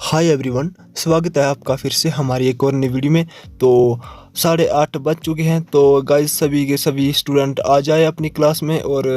Hi everyone, स्वागत है आपका फिर से हमारी एक और नई वीडियो में। तो 8:30 बज चुके हैं। तो गाइस सभी के सभी स्टूडेंट आ जाए अपनी क्लास में और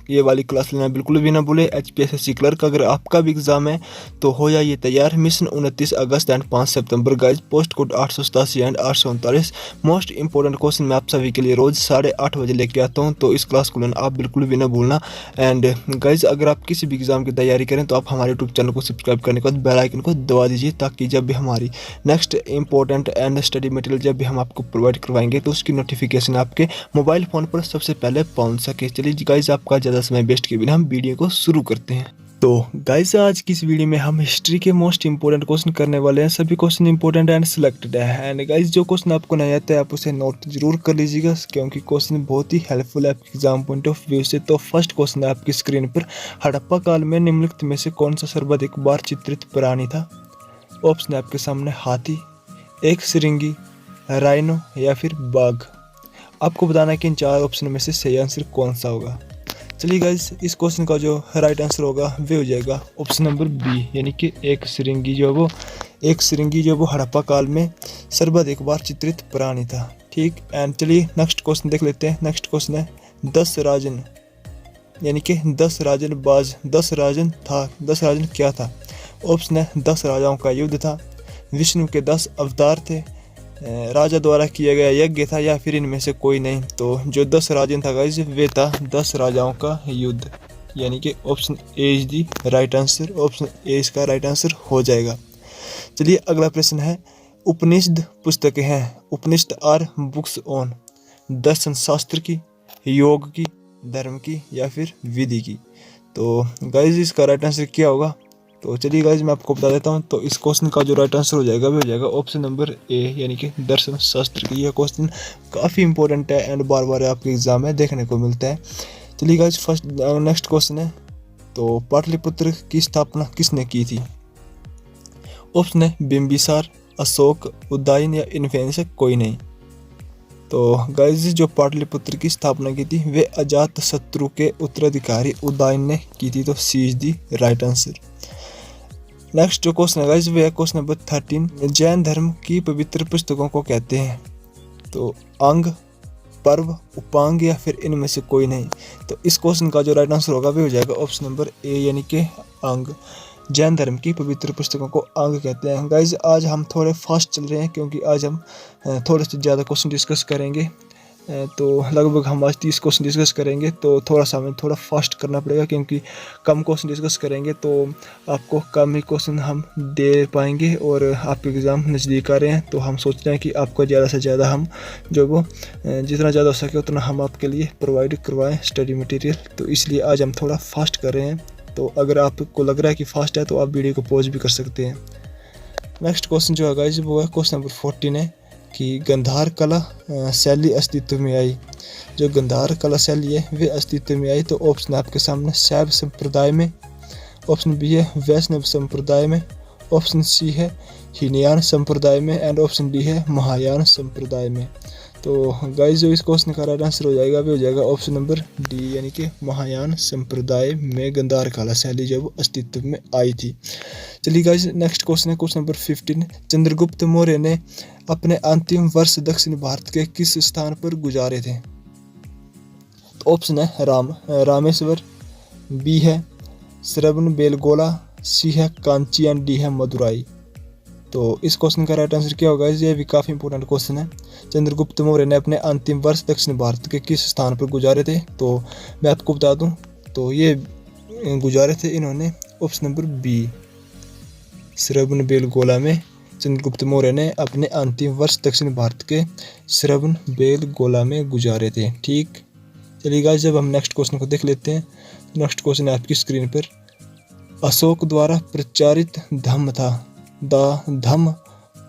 ये वाली क्लास लेना बिल्कुल भी ना भूले। एचपीएससी क्लर्क अगर आपका भी एग्ज़ाम है तो हो जाइए तैयार। Mission 29 August and 5 September. Guys post code 887 and 839 most important question मैं आप सभी के लिए रोज़ 8:30 बजे लेके आता हूँ। तो इस क्लास को लेना आप बिल्कुल भी ना भूलना। एंड गाइस अगर आप किसी भी एग्ज़ाम की तैयारी करें तो आप हमारे यूट्यूब चैनल को सब्सक्राइब करने के बाद बेल आइकन को दबा दीजिए, ताकि जब भी हमारी next important and study material जब भी हम आपको प्रोवाइड करवाएंगे तो उसकी नोटिफिकेशन आपके मोबाइल फ़ोन पर सबसे पहले पहुंच सके। चलिए गाइस आपका ज़्यादा समय वेस्ट किए बिना हम वीडियो को शुरू करते हैं। तो गाइस आज की इस वीडियो में हम हिस्ट्री के मोस्ट इंपॉर्टेंट क्वेश्चन करने वाले हैं। सभी क्वेश्चन इंपॉर्टेंट एंड सिलेक्टेड है। एंड गाइस जो क्वेश्चन आपको नहीं आता है आप उसे नोट जरूर कर लीजिएगा, क्योंकि क्वेश्चन बहुत ही हेल्पफुल है आपके एग्जाम पॉइंट ऑफ व्यू से। तो फर्स्ट क्वेश्चन है आपकी स्क्रीन पर, हड़प्पा काल में निम्नलिखित में से कौन सा सर्वाधिक बार चित्रित प्राणी था? ऑप्शन है आपके सामने हाथी, एक सिरिंगी, राइनो या फिर बाघ। आपको बताना है कि इन चार ऑप्शन में से सही आंसर कौन सा होगा। चलिए गाइस इस क्वेश्चन का जो राइट आंसर होगा वे हो जाएगा ऑप्शन नंबर बी, यानी कि एक सिरिंगी जो वो हड़प्पा काल में सर्वाधिक बार चित्रित प्राणी था। ठीक। एंड चलिए नेक्स्ट क्वेश्चन देख लेते हैं। नेक्स्ट क्वेश्चन है 10 राजन, यानी कि 10 राजन बाज 10 राजन था। 10 राजन क्या था? ऑप्शन है 10 राजाओं का युद्ध था, विष्णु के 10 अवतार थे, राजा द्वारा किया गया यज्ञ था, या फिर इनमें से कोई नहीं। तो जो 10 राजन था गाइस वे था 10 राजाओं का युद्ध, यानी कि option A is the right answer. Option A इसका राइट आंसर हो जाएगा। चलिए अगला प्रश्न है, उपनिषद पुस्तकें हैं। उपनिषद आर बुक्स ऑन दर्शन शास्त्र की, योग की, धर्म की या फिर विधि की। तो गाइस इसका राइट आंसर क्या होगा? तो चलिए गाइस मैं आपको बता देता हूँ। तो इस क्वेश्चन का जो राइट आंसर हो जाएगा वो हो जाएगा ऑप्शन नंबर ए, यानी कि दर्शन शास्त्र की। यह क्वेश्चन काफ़ी इंपॉर्टेंट है एंड बार बार आपके एग्जाम में देखने को मिलता है। चलिए गाइस फर्स्ट नेक्स्ट क्वेश्चन है, तो पाटलिपुत्र की स्थापना किसने की थी? ऑप्शन है बिंबिसार, अशोक, उदयन या इनमें से कोई नहीं। तो गाइस जो पाटलिपुत्र की स्थापना की थी वे अजात शत्रु के उत्तराधिकारी उदयन ने की थी। तो C is the right answer. Next जो क्वेश्चन है गाइस वो है क्वेश्चन नंबर 13, जैन धर्म की पवित्र पुस्तकों को कहते हैं? तो अंग, पर्व, उपांग या फिर इनमें से कोई नहीं। तो इस क्वेश्चन का जो राइट आंसर होगा वो हो जाएगा ऑप्शन नंबर ए, यानी कि अंग। जैन धर्म की पवित्र पुस्तकों को अंग कहते हैं। गाइस आज हम थोड़े फास्ट चल रहे हैं क्योंकि आज हम थोड़े से ज़्यादा क्वेश्चन डिस्कस करेंगे। तो लगभग हम आज 30 क्वेश्चन डिस्कस करेंगे। तो थोड़ा सा हमें थोड़ा फास्ट करना पड़ेगा, क्योंकि कम क्वेश्चन डिस्कस करेंगे तो आपको कम ही क्वेश्चन हम दे पाएंगे। और आपके एग्ज़ाम नज़दीक आ रहे हैं तो हम सोच रहे हैं कि आपको ज़्यादा से ज़्यादा हम जो वो जितना ज़्यादा हो सके उतना हम आपके लिए प्रोवाइड करवाएं स्टडी मटेरियल। तो इसलिए आज हम थोड़ा फास्ट कर रहे हैं। तो अगर आपको लग रहा है कि फास्ट है तो आप वीडियो को पॉज भी कर सकते हैं। नेक्स्ट क्वेश्चन जो है गाइस वो है क्वेश्चन नंबर 14 है कि गंधार कला शैली अस्तित्व में आई। जो गंधार कला शैली है वे अस्तित्व में आई। तो ऑप्शन आपके सामने शैव संप्रदाय में, ऑप्शन बी है वैष्णव संप्रदाय में, ऑप्शन सी है हीनयान संप्रदाय में एंड ऑप्शन डी है महायान संप्रदाय में। तो गाइस जो इस क्वेश्चन का राइट आंसर हो जाएगा वो हो जाएगा ऑप्शन नंबर डी, यानी कि महायान संप्रदाय में गंधार कला शैली जब अस्तित्व में आई थी। चलिए गाइस नेक्स्ट क्वेश्चन है क्वेश्चन नंबर 15, चंद्रगुप्त मौर्य ने अपने अंतिम वर्ष दक्षिण भारत के किस स्थान पर गुजारे थे? तो ऑप्शन है रामेश्वर, बी है श्रवण बेलगोला, सी है कांची एंड डी है मदुराई। तो इस क्वेश्चन का राइट आंसर क्या होगा? ये भी काफ़ी इंपॉर्टेंट क्वेश्चन है। चंद्रगुप्त मौर्य ने अपने अंतिम वर्ष दक्षिण भारत के किस स्थान पर गुजारे थे? तो मैं आपको बता दूं तो ये गुजारे थे इन्होंने ऑप्शन नंबर बी, श्रवण बेलगोला में चंद्रगुप्त मौर्य ने अपने अंतिम वर्ष दक्षिण भारत के श्रवण बेलगोला में गुजारे थे। ठीक। चलिए गाइस जब हम नेक्स्ट क्वेश्चन को देख लेते हैं। नेक्स्ट क्वेश्चन है आपकी स्क्रीन पर, अशोक द्वारा प्रचारित धम्म था। The Dhamma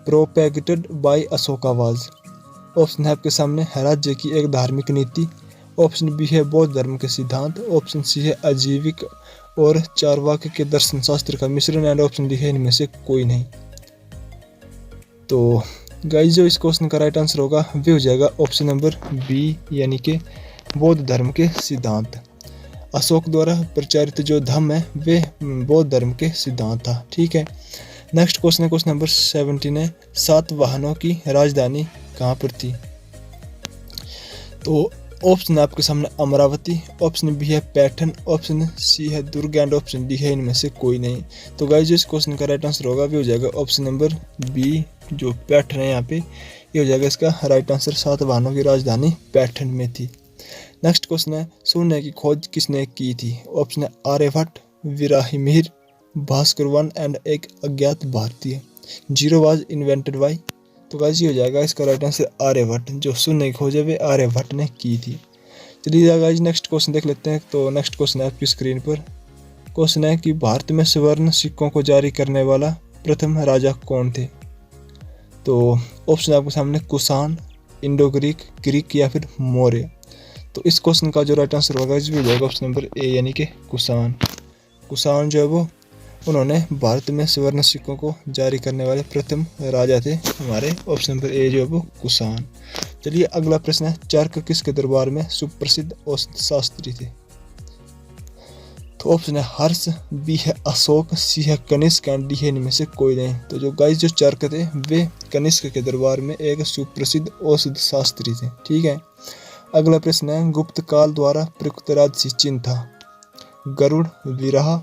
propagated by Ashoka was. Option है आपके सामने राज्य की एक धार्मिक नीति, ऑप्शन बी है बौद्ध धर्म के सिद्धांत, ऑप्शन सी है अजीविक और चारवाक के दर्शन शास्त्र का मिश्रण एंड ऑप्शन डी है इनमें से कोई नहीं। तो गाइस जो इस क्वेश्चन का राइट आंसर होगा वो हो जाएगा ऑप्शन नंबर बी, यानी कि बौद्ध धर्म के सिद्धांत। अशोक द्वारा प्रचारित जो धम्म है वे बौद्ध धर्म के सिद्धांत था। ठीक है। नेक्स्ट क्वेश्चन है क्वेश्चन नंबर 17 है, सातवाहनों की राजधानी कहाँ पर थी? तो ऑप्शन है आपके सामने अमरावती, ऑप्शन बी है पैठन, ऑप्शन सी है दुर्ग एंड ऑप्शन डी है इनमें से कोई नहीं। तो गाइस जो इस क्वेश्चन का राइट आंसर होगा वो हो जाएगा ऑप्शन नंबर बी, जो पैठन है यहाँ पे, ये हो जाएगा इसका राइट आंसर। सातवाहनों की राजधानी पैठन में थी। नेक्स्ट क्वेश्चन है, शून्य की खोज किसने की थी? ऑप्शन है आर्यभट्ट, विराहिमिहिर, भास्कर वन एंड एक अज्ञात भारतीय। Zero was invented by. तो गाइस ये हो जाएगा इसका राइट आंसर आर्यभट्ट, जो शून्य की खोज है वे आर्यभट्ट ने की थी। चलिए गाइस नेक्स्ट क्वेश्चन देख लेते हैं। तो नेक्स्ट क्वेश्चन है आपकी स्क्रीन पर। क्वेश्चन है कि भारत में स्वर्ण सिक्कों को जारी करने वाला प्रथम राजा कौन थे? तो ऑप्शन आपके सामने कुषाण, इंडो ग्रीक, ग्रीक या फिर मौर्य। तो इस क्वेश्चन का जो राइट आंसर होगा इसमें हो जाएगा ऑप्शन नंबर ए, यानी कि कुषाण। कुषाण जो है वो उन्होंने भारत में स्वर्ण सिक्कों को जारी करने वाले प्रथम राजा थे हमारे। ऑप्शन नंबर ए जो है वो कुषाण। चलिए अगला प्रश्न है, चाणक्य किसके दरबार में सुप्रसिद्ध औषध शास्त्री थे? तो ऑप्शन है हर्ष, बी है अशोक, सी है कनिष्क एंड डी है इनमें से कोई नहीं। तो जो गाइस जो चाणक्य थे वे कनिष्क के दरबार में एक सुप्रसिद्ध औषध शास्त्री थे। ठीक है। अगला प्रश्न है, गुप्त काल द्वारा प्रयुक्त राजसी चिन्ह था? गरुड़, विराह,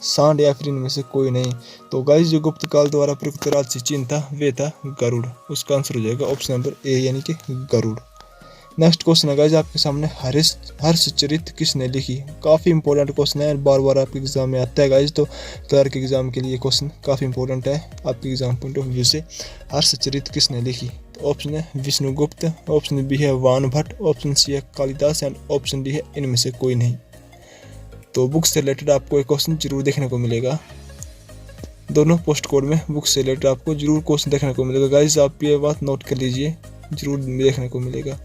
सांड या फिर इनमें से कोई नहीं। तो गाइस जो गुप्त काल द्वारा प्रयुक्त राजसी चिन्ह था वे था गरुड़। उसका आंसर हो जाएगा ऑप्शन नंबर ए, यानी कि गरुड़। नेक्स्ट क्वेश्चन है गाइस आपके सामने, हर्षचरित किसने लिखी? काफ़ी इंपॉर्टेंट क्वेश्चन है, बार बार आपके एग्जाम में आता है गाइस, तो क्लर्क के एग्जाम के लिए क्वेश्चन काफ़ी इंपॉर्टेंट है आपके एग्जाम पॉइंट ऑफ व्यू से। हर्षचरित किसने लिखी? तो ऑप्शन है विष्णुगुप्त, ऑप्शन बी है वानभट्ट, ऑप्शन सी है कालिदास एंड ऑप्शन डी है इनमें से कोई नहीं। तो बुक से रिलेटेड आपको एक क्वेश्चन जरूर देखने को मिलेगा, दोनों पोस्ट कोड में बुक से रिलेटेड आपको जरूर क्वेश्चन देखने को मिलेगा गाइस, आप ये बात नोट कर लीजिए, जरूर देखने को मिलेगा।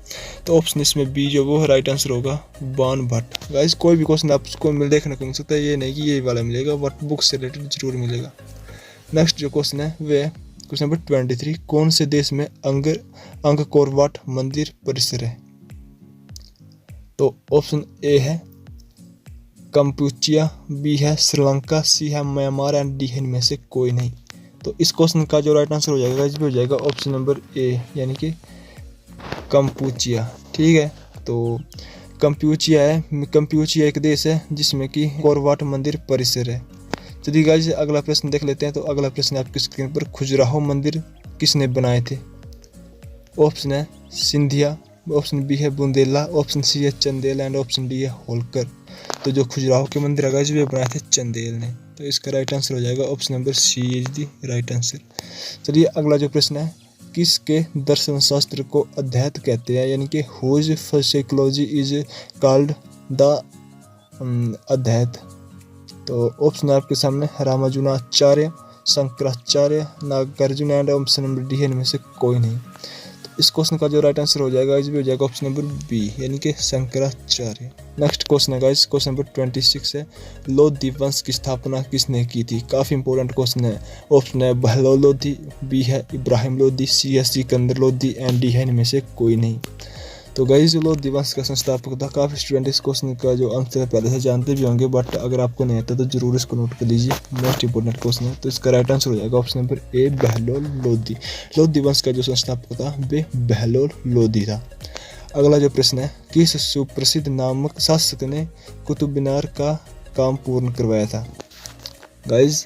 तो ऑप्शन इसमें बी जो वो राइट आंसर होगा, वानभट्ट। गाइस कोई भी क्वेश्चन आपको देखने को मिल सकता है, ये नहीं कि ये वाला मिलेगा, बट बुक से रिलेटेड जरूर मिलेगा। नेक्स्ट जो क्वेश्चन है वे क्वेश्चन नंबर 23, कौन से देश में अंगकोर वाट मंदिर परिसर है? तो ऑप्शन ए है कंपुचिया, बी है श्रीलंका, सी है म्यांमार एंड डी है इनमें से कोई नहीं। तो इस क्वेश्चन का जो राइट आंसर हो जाएगा इसमें हो जाएगा ऑप्शन नंबर ए, यानी कि कंपुचिया। ठीक है। तो कंपुचिया है, कंपुचिया एक देश है जिसमें कि अंगकोर वाट मंदिर परिसर है। चलिए गाइस अगला प्रश्न देख लेते हैं। तो अगला प्रश्न आपकी स्क्रीन पर, खजुराहो मंदिर किसने बनाए थे? ऑप्शन है सिंधिया, ऑप्शन बी है बुंदेला, ऑप्शन सी है चंदेल एंड ऑप्शन डी है होलकर। तो जो खजुराहो के मंदिर है वे बनाए थे चंदेल ने। तो इसका राइट आंसर हो जाएगा option number C is the right answer. चलिए अगला जो प्रश्न है, किसके दर्शन शास्त्र को अध्ययन कहते हैं, यानी कि whose psychology is called the अध्ययन? तो ऑप्शन आपके सामने Ramanujacharya, Shankaracharya, Nagarjuna and option number D है इनमें से कोई नहीं। तो इस क्वेश्चन का जो राइट आंसर हो जाएगा इसमें हो जाएगा ऑप्शन नंबर बी, यानी कि शंकराचार्य। नेक्स्ट क्वेश्चन है गाइस क्वेश्चन नंबर 26 है, लोधी वंश की स्थापना किसने की थी? काफ़ी इंपॉर्टेंट क्वेश्चन है। ऑप्शन है बहलोल लोधी, बी है इब्राहिम लोधी, सी है सिकंदर लोधी एंड डी है इनमें से कोई नहीं। तो गाइस जो लोधी वंश का संस्थापक था, काफ़ी स्टूडेंट इस क्वेश्चन का जो आंसर पहले से जानते भी होंगे, बट अगर आपको नहीं आता तो जरूर इसको नोट कर लीजिए, मोस्ट इंपॉर्टेंट क्वेश्चन है। तो इसका राइट आंसर हो जाएगा ऑप्शन नंबर ए, बहलोल लोधी। लोधी वंश का जो संस्थापक था वे बहलोल लोधी था। अगला जो प्रश्न है, किस सुप्रसिद्ध नामक शासक ने कुतुब मीनार का काम पूर्ण करवाया था? गाइज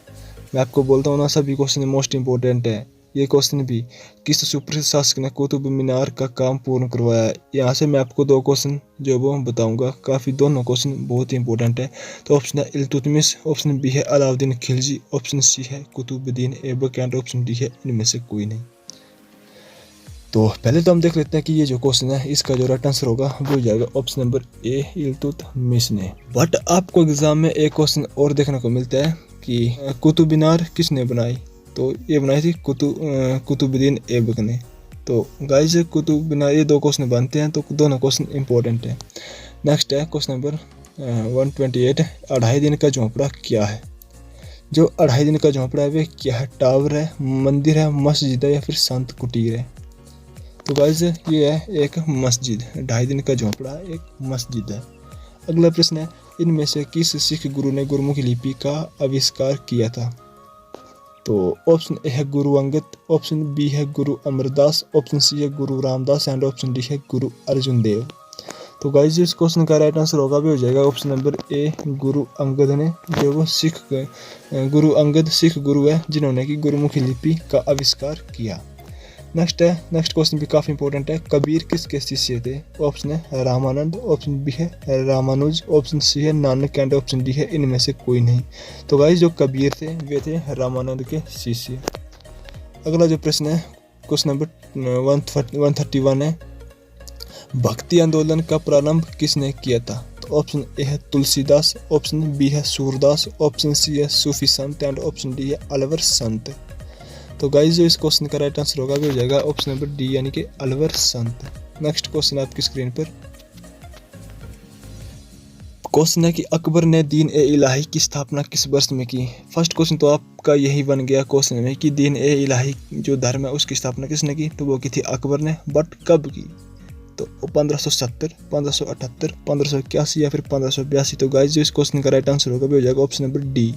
मैं आपको बोलता हूँ ना, सभी क्वेश्चन मोस्ट इंपॉर्टेंट है। ये क्वेश्चन भी, किस सुप्रसिद्ध शासक ने कुतुब मीनार का काम पूर्ण करवाया? यहाँ से मैं आपको दो क्वेश्चन जो वो बताऊंगा, काफ़ी दोनों क्वेश्चन बहुत ही इंपॉर्टेंट है। तो ऑप्शन है इल्तुतमिश, ऑप्शन बी है अलाउद्दीन खिलजी, ऑप्शन सी है Qutbuddin Aibak and option D है इनमें से कोई नहीं। तो पहले तो हम देख लेते हैं कि ये जो क्वेश्चन है इसका जो राइट आंसर होगा वो हो जाएगा ऑप्शन नंबर ए, इल्तुतमिश ने। बट आपको एग्जाम में एक क्वेश्चन और देखने को मिलता है कि कुतुब मीनार किसने बनाई? तो ये बनाई थी कुतुबुद्दीन ऐबक ने। तो गाइस कुतुब मीनार, ये दो क्वेश्चन बनते हैं, तो दोनों क्वेश्चन इंपॉर्टेंट है। नेक्स्ट है क्वेश्चन नंबर 128, 2.5 दिन का झोंपड़ा क्या है? जो 2.5 दिन का झोंपड़ा है वे क्या है? टावर है, मंदिर है, मस्जिद है या फिर संत कुटीर है? तो गाइस ये है एक मस्जिद, 2.5 दिन का झोंपड़ा एक मस्जिद है। अगला प्रश्न है, इनमें से किस सिख गुरु ने गुरमुखी लिपि का आविष्कार किया था? तो ऑप्शन ए है गुरु अंगद, ऑप्शन बी है गुरु अमरदास, ऑप्शन सी है गुरु रामदास एंड ऑप्शन डी है गुरु अर्जुन देव। तो गाइस इस क्वेश्चन का राइट आंसर होगा भी हो जाएगा ऑप्शन नंबर ए, गुरु अंगद ने, जो वो गुरु अंगद सिख गुरु है जिन्होंने की गुरुमुखी लिपि का आविष्कार किया। नेक्स्ट क्वेश्चन भी काफ़ी इंपॉर्टेंट है। कबीर किसके शिष्य थे? ऑप्शन है रामानंद, ऑप्शन बी है रामानुज, ऑप्शन सी है नानक एंड ऑप्शन डी है इनमें से कोई नहीं। तो गाइस जो कबीर थे वे थे रामानंद के शिष्य। अगला जो प्रश्न है क्वेश्चन नंबर 131 है, भक्ति आंदोलन का प्रारंभ किसने किया था? तो ऑप्शन ए है तुलसीदास, ऑप्शन बी है सूरदास, ऑप्शन सी है सूफी संत एंड ऑप्शन डी है अलवर संत। तो गाइस जो इस क्वेश्चन का राइट आंसर होगा भी हो जाएगा ऑप्शन नंबर डी यानी कि अलवर संत। नेक्स्ट क्वेश्चन आपकी स्क्रीन पर क्वेश्चन है कि अकबर ने दीन ए इलाही की स्थापना किस वर्ष में की? फर्स्ट क्वेश्चन तो आपका यही बन गया क्वेश्चन में कि दीन ए इलाही जो धर्म है उसकी स्थापना किसने की? तो वो की थी अकबर ने, बट कब की? तो 1570, 1578, 1581 या फिर 1582। तो गाइस जो इस क्वेश्चन का राइट आंसर होगा भी हो जाएगा ऑप्शन नंबर डी,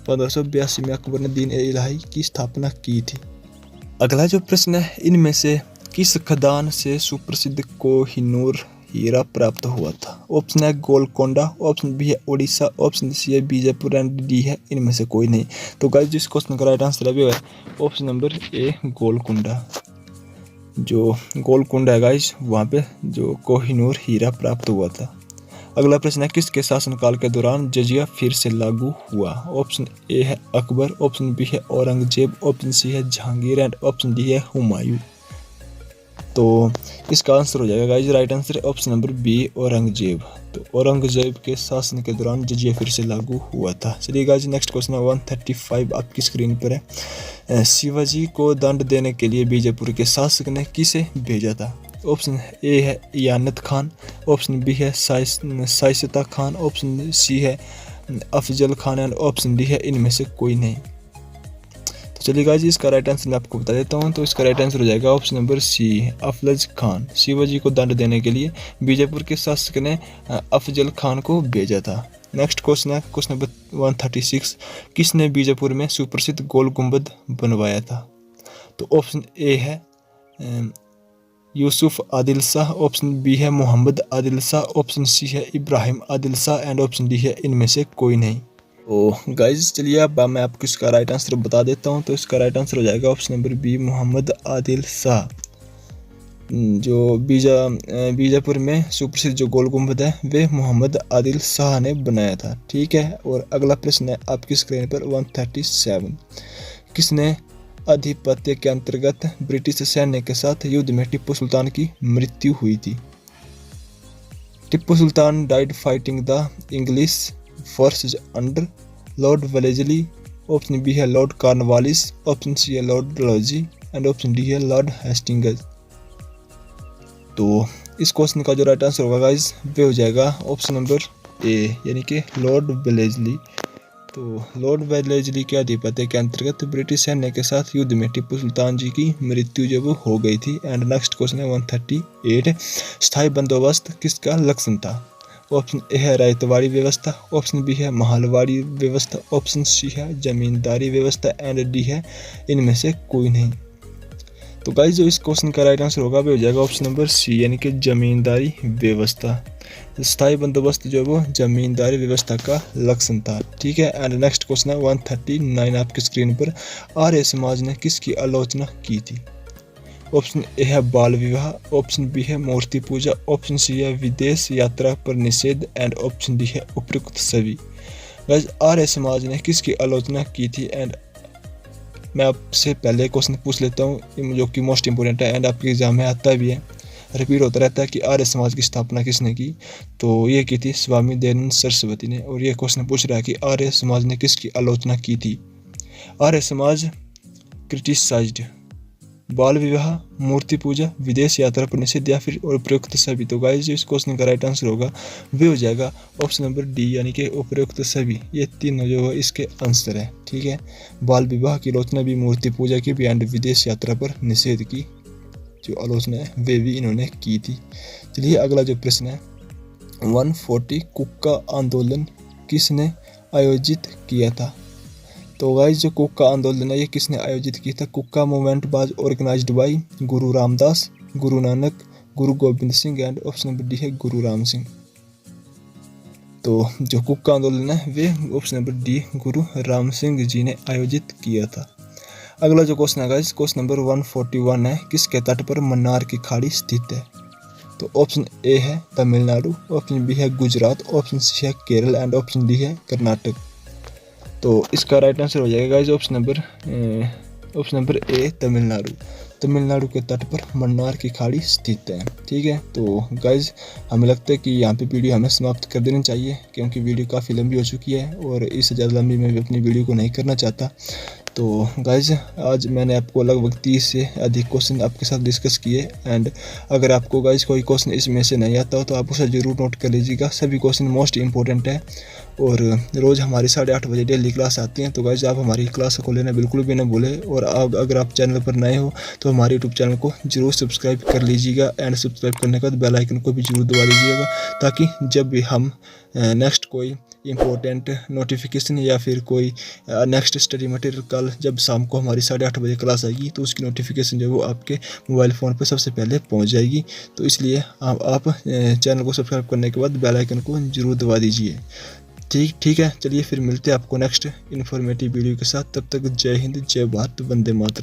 1582 में अकबर ने दीन ए इलाही की स्थापना की थी। अगला जो प्रश्न है, इनमें से किस खदान से सुप्रसिद्ध कोहिनूर हीरा प्राप्त हुआ था? ऑप्शन है गोलकोंडा, ऑप्शन बी है ओडिशा, ऑप्शन सी है बीजापुर एंड डी है इनमें से कोई नहीं। तो गाइस जिस क्वेश्चन का राइट आंसर है ऑप्शन नंबर ए गोलकोंडा। जो गोलकोंडा है गाइस वहाँ पे जो कोहिनूर हीरा प्राप्त हुआ था। अगला प्रश्न है, किसके शासनकाल के दौरान जजिया फिर से लागू हुआ? ऑप्शन ए है अकबर, ऑप्शन बी है औरंगजेब, ऑप्शन सी है जहांगीर एंड ऑप्शन डी है हुमायूं। तो इसका आंसर हो जाएगा गाइस राइट आंसर है ऑप्शन नंबर बी औरंगजेब। तो औरंगजेब के शासन के दौरान जजिया फिर से लागू हुआ था। चलिए गाइस नेक्स्ट क्वेश्चन है 135 आपकी स्क्रीन पर है। शिवाजी को दंड देने के लिए बीजापुर के शासक ने किसे भेजा था? ऑप्शन ए है यानत खान, ऑप्शन बी है साइस्ता खान, ऑप्शन सी है Afzal Khan and option D है इनमें से कोई नहीं। तो चलिए गाइस इसका राइट आंसर मैं आपको बता देता हूँ। तो इसका राइट आंसर हो जाएगा option number C, Afzal Khan. Shivaji को दंड देने के लिए बीजापुर के शासक ने अफजल खान को भेजा था। नेक्स्ट क्वेश्चन है क्वेश्चन नंबर 136, किसने बीजापुर में सुप्रसिद्ध गोल गुंबद बनवाया था? तो ऑप्शन ए है यूसुफ आदिल शाह, ऑप्शन बी है मोहम्मद आदिल शाह, ऑप्शन सी है Ibrahim Adil Shah and option D है इनमें से कोई नहीं। तो गाइज चलिए अब मैं आपको इसका राइट आंसर बता देता हूँ। तो इसका राइट आंसर हो जाएगा option number B Mohammad Adil Shah. जो बीजापुर में सुप्रसिद्ध जो गोल गुंबद है वे मोहम्मद आदिल शाह ने बनाया था। ठीक है, और अगला प्रश्न है आपकी स्क्रीन पर 137, किसने आधिपत्य के अंतर्गत ब्रिटिश सैन्य के साथ युद्ध में टिप्पू सुल्तान की मृत्यु हुई थी? Tipu Sultan died fighting the English forces under Lord Wellesley, option B है लॉर्ड कॉर्नवालिस, ऑप्शन सी है Lord Dalhousie and option D है लॉर्ड हेस्टिंग्स। तो इस क्वेश्चन का जो राइट आंसर होगा गाइस वे हो जाएगा ऑप्शन नंबर ए यानी कि लॉर्ड वेलेस्ली। तो लॉर्ड वेलेस्ली के आधिपत्य के अंतर्गत ब्रिटिश सैन्य के साथ युद्ध में टिप्पू सुल्तान जी की मृत्यु जब हो गई थी। एंड नेक्स्ट क्वेश्चन है 138, स्थायी बंदोबस्त किसका लक्षण था? ऑप्शन ए है रायतवाड़ी व्यवस्था, ऑप्शन बी है महलवाड़ी व्यवस्था, ऑप्शन सी है जमींदारी व्यवस्था एंड डी है इनमें से कोई नहीं। तो गाइस जो इस क्वेश्चन का राइट आंसर होगा वो हो जाएगा ऑप्शन नंबर सी यानी कि जमींदारी व्यवस्था। स्थायी बंदोबस्त जो वो जमींदारी व्यवस्था का लक्षण था। ठीक है, एंड नेक्स्ट क्वेश्चन है 139 आपकी स्क्रीन पर, आर्य समाज ने किसकी आलोचना की थी? ऑप्शन ए है बाल विवाह, ऑप्शन बी है मूर्ति पूजा, ऑप्शन सी है विदेश यात्रा पर निषेध एंड ऑप्शन डी है उपयुक्त सभी। गाइस आर्य समाज ने किसकी आलोचना की थी? एंड मैं आपसे पहले क्वेश्चन पूछ लेता हूँ जो कि मोस्ट इंपोर्टेंट है एंड आपके एग्जाम में आता भी है, रिपीट होता रहता है कि आर्य समाज की स्थापना किसने की? तो ये की थी स्वामी दयानंद सरस्वती ने। और ये क्वेश्चन पूछ रहा है कि आर्य समाज ने किसकी आलोचना की थी? आर्य समाज क्रिटिसाइज्ड बाल विवाह, मूर्ति पूजा, विदेश यात्रा पर निषेध या फिर उपयुक्त सभी। तो गाइस इस क्वेश्चन का राइट आंसर होगा वे हो जाएगा ऑप्शन नंबर डी यानी कि उपयुक्त सभी। ये तीनों जो है इसके आंसर है। ठीक है, बाल विवाह की आलोचना भी, मूर्ति पूजा की भी एंड विदेश यात्रा पर निषेध की जो आलोचना है वे भी इन्होंने की थी। चलिए अगला जो प्रश्न है 140, कुक्का आंदोलन किसने आयोजित किया था? तो गाइस जो कुक्का आंदोलन है ये किसने आयोजित किया था? कुक्का movement was organised by Guru Ramdas, Guru Nanak, Guru Gobind Singh and option number D है गुरु राम सिंह। तो जो कुक्का आंदोलन है वे ऑप्शन नंबर डी गुरु राम सिंह जी ने आयोजित किया था। अगला जो क्वेश्चन है गाइस, क्वेश्चन नंबर 141 है, किसके तट पर मन्नार की खाड़ी स्थित है? तो ऑप्शन ए है तमिलनाडु, ऑप्शन बी है गुजरात, ऑप्शन सी है केरल एंड ऑप्शन डी है कर्नाटक। तो इसका राइट आंसर हो जाएगा गाइस ऑप्शन नंबर ए तमिलनाडु। तमिलनाडु के तट पर मन्नार की खाड़ी स्थित है। ठीक है, तो गाइज हमें लगता है कि यहाँ पे वीडियो हमें समाप्त कर देनी चाहिए, क्योंकि वीडियो काफ़ी लंबी हो चुकी है और इससे ज़्यादा लंबी मैं भी अपनी वीडियो को नहीं करना चाहता। तो गाइज आज मैंने आपको लगभग 30 से अधिक क्वेश्चन आपके साथ डिस्कस किए एंड अगर आपको गाइज कोई क्वेश्चन इसमें से नहीं आता हो तो आप उसे ज़रूर नोट कर लीजिएगा। सभी क्वेश्चन मोस्ट इंपॉर्टेंट है और रोज़ हमारी 8:30 बजे डेली क्लास आती हैं। तो गाइज आप हमारी क्लास को लेना बिल्कुल भी ना भूलें और अगर आप चैनल पर नए हो तो हमारे यूट्यूब चैनल को जरूर सब्सक्राइब कर लीजिएगा एंड सब्सक्राइब करने के बाद बेल आइकन को भी जरूर दबा दीजिएगा, ताकि जब भी हम नेक्स्ट कोई इम्पोर्टेंट नोटिफिकेशन या फिर कोई नेक्स्ट स्टडी मटेरियल कल जब शाम को हमारी 8:30 बजे क्लास आएगी तो उसकी नोटिफिकेशन जो है वो आपके मोबाइल फ़ोन पर सबसे पहले पहुंच जाएगी। तो इसलिए आप चैनल को सब्सक्राइब करने के बाद बेल आइकन को जरूर दबा दीजिए। ठीक है, चलिए फिर मिलते हैं आपको नेक्स्ट इन्फॉर्मेटिव वीडियो के साथ। तब तक जय हिंद, जय भारत, वंदे मातरम।